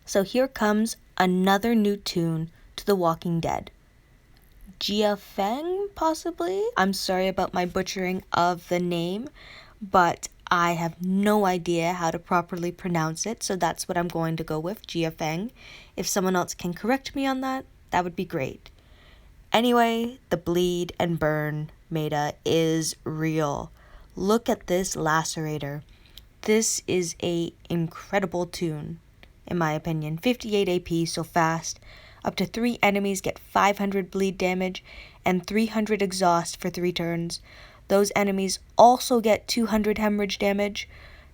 So here comes another new toon to The Walking Dead. Jiafeng, possibly? I'm sorry about my butchering of the name, but I have no idea how to properly pronounce it, so that's what I'm going to go with, Jiafeng. If someone else can correct me on that, that would be great. Anyway, the bleed and burn meta is real. Look at this lacerator. This is a incredible toon, in my opinion. 58 AP, so fast. Up to 3 enemies get 500 bleed damage and 300 exhaust for 3 turns. Those enemies also get 200 hemorrhage damage.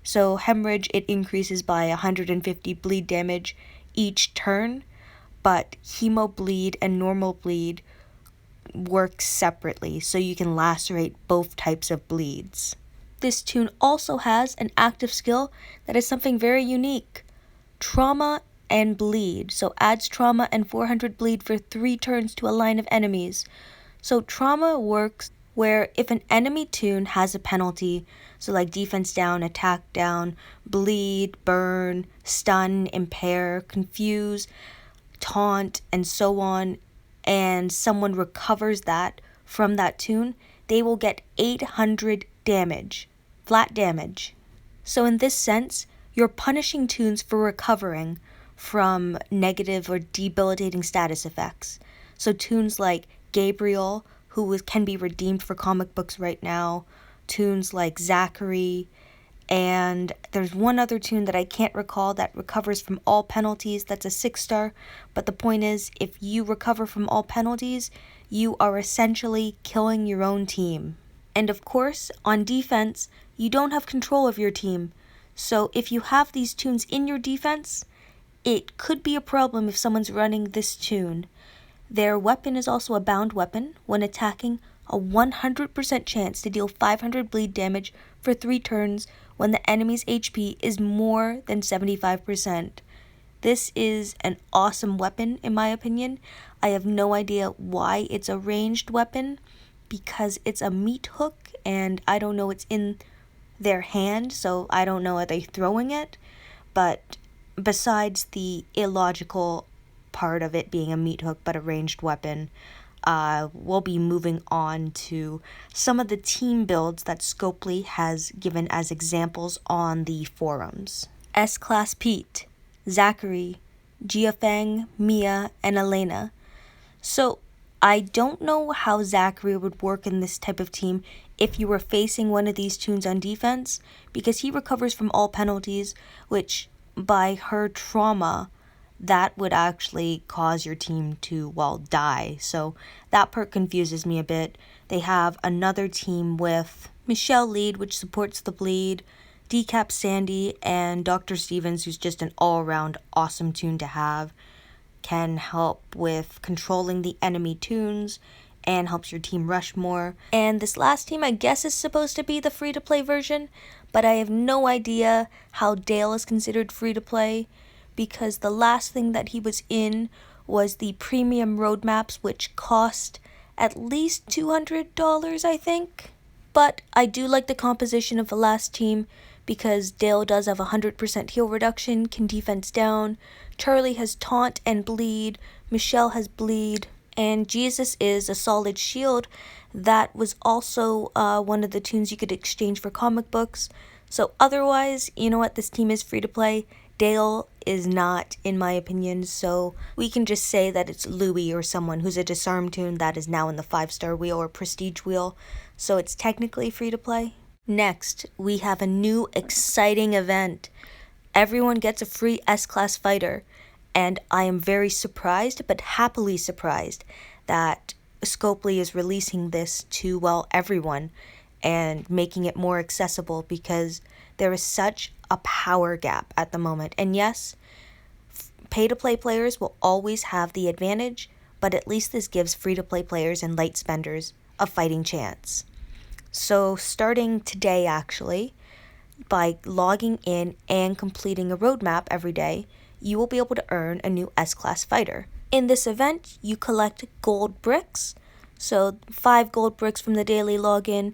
So hemorrhage, it increases by 150 bleed damage each turn. But hemo bleed and normal bleed work separately, so you can lacerate both types of bleeds. This toon also has an active skill that is something very unique. Trauma and bleed. So adds trauma and 400 bleed for 3 turns to a line of enemies. So trauma works where if an enemy toon has a penalty, so like defense down, attack down, bleed, burn, stun, impair, confuse, taunt, and so on, and someone recovers that from that toon, they will get 800 damage, flat damage. So in this sense, you're punishing toons for recovering from negative or debilitating status effects. So toons like Gabriel, who can be redeemed for comic books right now, toons like Zachary, and there's one other toon that I can't recall that recovers from all penalties. That's a 6-star, but the point is, if you recover from all penalties, you are essentially killing your own team. And of course, on defense, you don't have control of your team. So if you have these toons in your defense, it could be a problem if someone's running this toon. Their weapon is also a bound weapon. When attacking, a 100% chance to deal 500 bleed damage for 3 turns when the enemy's HP is more than 75%. This is an awesome weapon, in my opinion. I have no idea why it's a ranged weapon, because it's a meat hook, and I don't know it's in their hand, so I don't know, are they throwing it? But besides the illogical part of it being a meat hook but a ranged weapon, we'll be moving on to some of the team builds that Scopely has given as examples on the forums. S-Class Pete, Zachary, Jiafeng, Mia, and Elena. So I don't know how Zachary would work in this type of team if you were facing one of these toons on defense, because he recovers from all penalties, which by her trauma, that would actually cause your team to, well, die. So that part confuses me a bit. They have another team with Michelle Lead, which supports the bleed, Decap Sandy, and Dr. Stevens, who's just an all-around awesome toon to have. Can help with controlling the enemy toons and helps your team rush more. And this last team, I guess, is supposed to be the free-to-play version, but I have no idea how Dale is considered free-to-play, because the last thing that he was in was the premium roadmaps, which cost at least $200, I think. But I do like the composition of the last team, because Dale does have 100% heal reduction, can defense down, Charlie has taunt and bleed, Michelle has bleed, and Jesus is a solid shield. That was also one of the toons you could exchange for comic books. So otherwise, you know what, this team is free to play. Dale is not, in my opinion, so we can just say that it's Louie or someone who's a disarm toon that is now in the 5-star wheel or prestige wheel, so it's technically free to play. Next, we have a new exciting event. Everyone gets a free S-Class fighter, and I am very surprised, but happily surprised, that Scopely is releasing this to, well, everyone, and making it more accessible, because there is such a power gap at the moment. And yes, pay-to-play players will always have the advantage, but at least this gives free-to-play players and light spenders a fighting chance. So starting today, actually, by logging in and completing a roadmap every day, you will be able to earn a new S-Class fighter. In this event, you collect gold bricks, so 5 gold bricks from the daily login,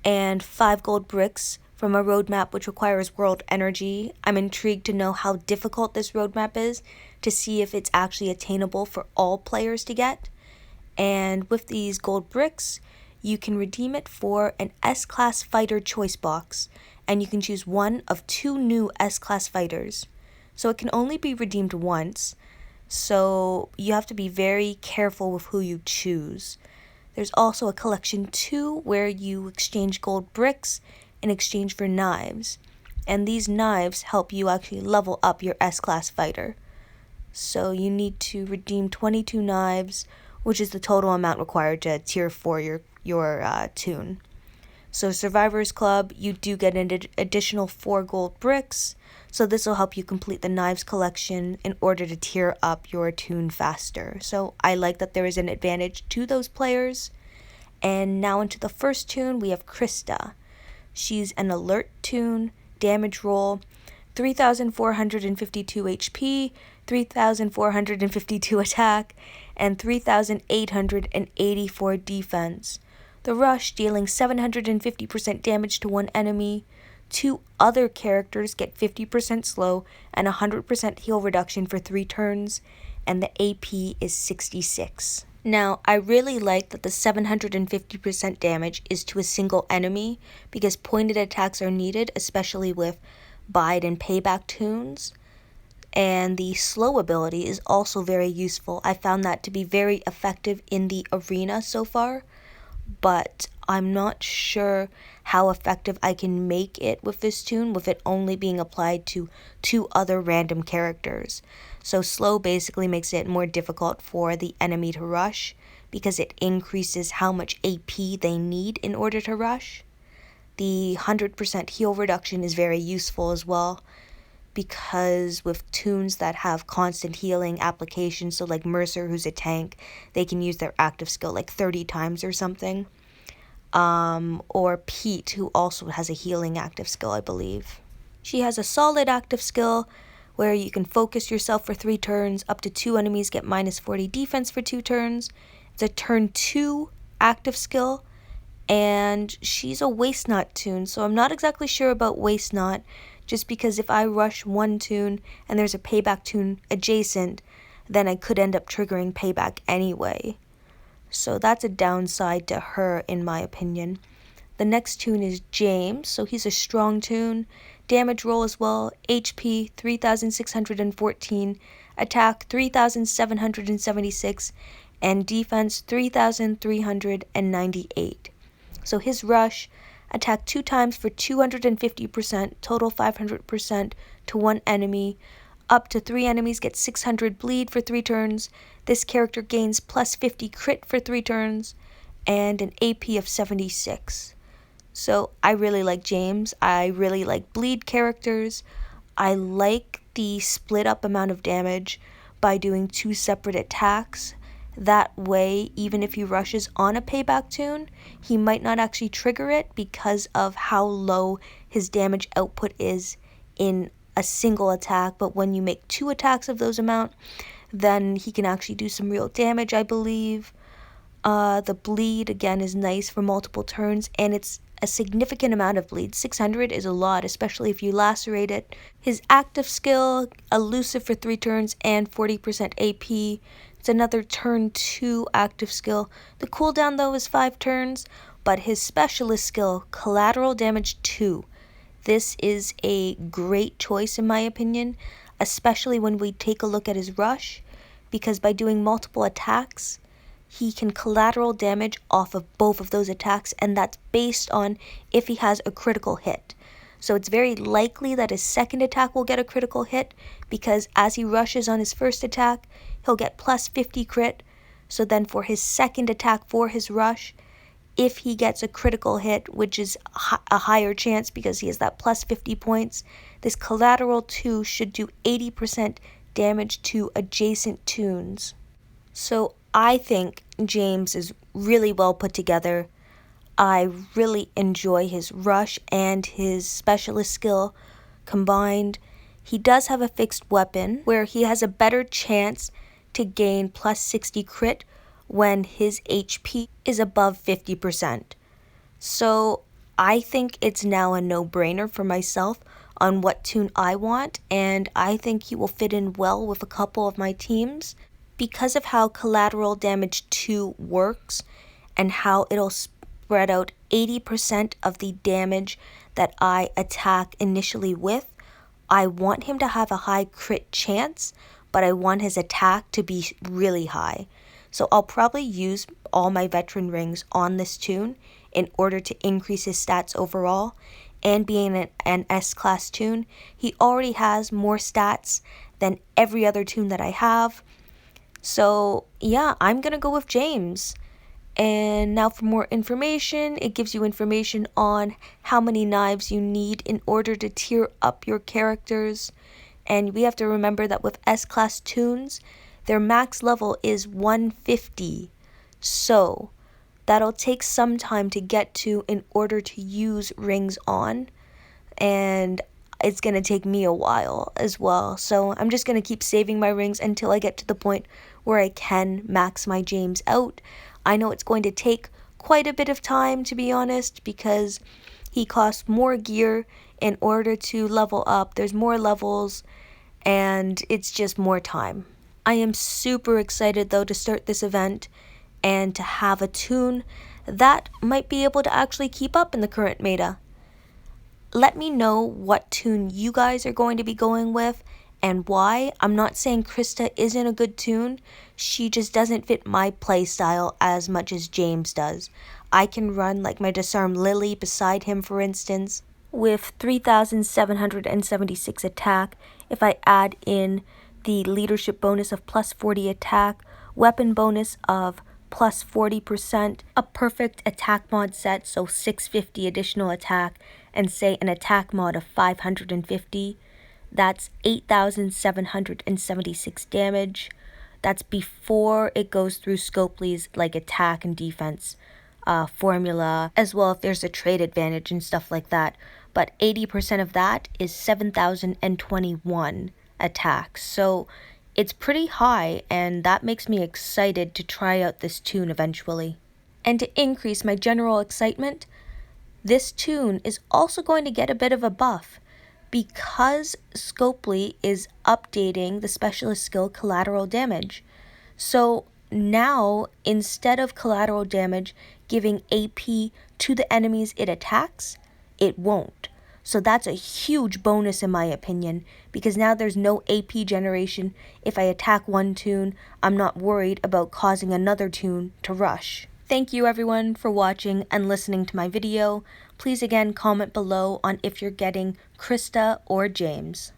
and 5 gold bricks from a roadmap which requires world energy. I'm intrigued to know how difficult this roadmap is, to see if it's actually attainable for all players to get. And with these gold bricks, you can redeem it for an S-Class fighter choice box, and you can choose one of 2 new S-Class fighters. So it can only be redeemed once, so you have to be very careful with who you choose. There's also a collection 2 where you exchange gold bricks in exchange for knives, and these knives help you actually level up your S-Class fighter. So you need to redeem 22 knives, which is the total amount required to tier 4 your toon. So Survivors Club, you do get an additional 4 gold bricks, so this will help you complete the knives collection in order to tier up your toon faster. So I like that there is an advantage to those players. And now into the first toon, we have Krista. She's an alert toon, damage roll, 3,452 HP, 3,452 attack, and 3,884 defense. The rush, dealing 750% damage to one enemy. 2 other characters get 50% slow and 100% heal reduction for 3 turns, and the AP is 66. Now, I really like that the 750% damage is to a single enemy, because pointed attacks are needed, especially with bide and payback toons. And the slow ability is also very useful. I found that to be very effective in the arena so far, but I'm not sure how effective I can make it with this toon, with it only being applied to 2 other random characters. So slow basically makes it more difficult for the enemy to rush, because it increases how much AP they need in order to rush. The 100% heal reduction is very useful as well, because with toons that have constant healing applications, so like Mercer, who's a tank, they can use their active skill like 30 times or something. Or Pete, who also has a healing active skill, I believe. She has a solid active skill where you can focus yourself for 3 turns, up to 2 enemies get minus 40 defense for 2 turns. It's a turn 2 active skill, and she's a waste knot toon, so I'm not exactly sure about waste knot, just because if I rush one toon and there's a payback toon adjacent, then I could end up triggering payback anyway. So that's a downside to her, in my opinion. The next toon is James, so he's a strong toon. Damage roll as well, HP 3,614, attack 3,776, and defense 3,398. So his rush, attack 2 times for 250%, total 500% to one enemy. Up to 3 enemies get 600 bleed for 3 turns. This character gains plus 50 crit for 3 turns, and an AP of 76. So I really like James. I really like bleed characters. I like the split up amount of damage by doing 2 separate attacks. That way, even if he rushes on a payback toon, he might not actually trigger it because of how low his damage output is in a single attack. But when you make 2 attacks of those amount, then he can actually do some real damage, I believe. The bleed, again, is nice for multiple turns, and it's a significant amount of bleed. 600 is a lot, especially if you lacerate it. His active skill, elusive for 3 turns and 40% AP. It's another turn 2 active skill. The cooldown, though, is 5 turns, but his specialist skill, collateral damage 2. This is a great choice, in my opinion, especially when we take a look at his rush, because by doing multiple attacks, he can collateral damage off of both of those attacks, and that's based on if he has a critical hit. So it's very likely that his second attack will get a critical hit, because as he rushes on his first attack, he'll get plus 50 crit. So then for his second attack for his rush, if he gets a critical hit, which is a higher chance because he has that plus 50 points, this collateral 2 should do 80% damage to adjacent toons. So I think James is really well put together. I really enjoy his rush and his specialist skill combined. He does have a fixed weapon where he has a better chance to gain plus 60 crit when his HP is above 50%. So I think it's now a no-brainer for myself on what toon I want, and I think he will fit in well with a couple of my teams because of how collateral damage 2 works and how it'll spread out 80% of the damage that I attack initially with. I want him to have a high crit chance, but I want his attack to be really high. So I'll probably use all my veteran rings on this toon in order to increase his stats overall. And being an S-class toon, he already has more stats than every other toon that I have. So yeah, I'm gonna go with James. And now for more information, it gives you information on how many knives you need in order to tier up your characters. And we have to remember that with S-class toons, their max level is 150. So that'll take some time to get to in order to use rings on. And it's going to take me a while as well. So I'm just going to keep saving my rings until I get to the point where I can max my James out. I know it's going to take quite a bit of time, to be honest, because he costs more gear in order to level up. There's more levels, and it's just more time. I am super excited, though, to start this event and to have a toon that might be able to actually keep up in the current meta. Let me know what toon you guys are going to be going with and why. I'm not saying Krista isn't a good toon, she just doesn't fit my playstyle as much as James does. I can run like my Disarm Lily beside him, for instance, with 3,776 attack. If I add in the leadership bonus of plus 40 attack, weapon bonus of plus 40%, a perfect attack mod set, so 650 additional attack, and say an attack mod of 550, that's 8,776 damage. That's before it goes through Scopely's like attack and defense formula, as well if there's a trade advantage and stuff like that. But 80% of that is 7,021 attacks. So it's pretty high, and that makes me excited to try out this toon eventually. And to increase my general excitement, this toon is also going to get a bit of a buff because Scopely is updating the specialist skill collateral damage. So now, instead of collateral damage giving AP to the enemies it attacks, it won't. So that's a huge bonus in my opinion, because now there's no AP generation. If I attack one toon, I'm not worried about causing another toon to rush. Thank you everyone for watching and listening to my video. Please again comment below on if you're getting Krista or James.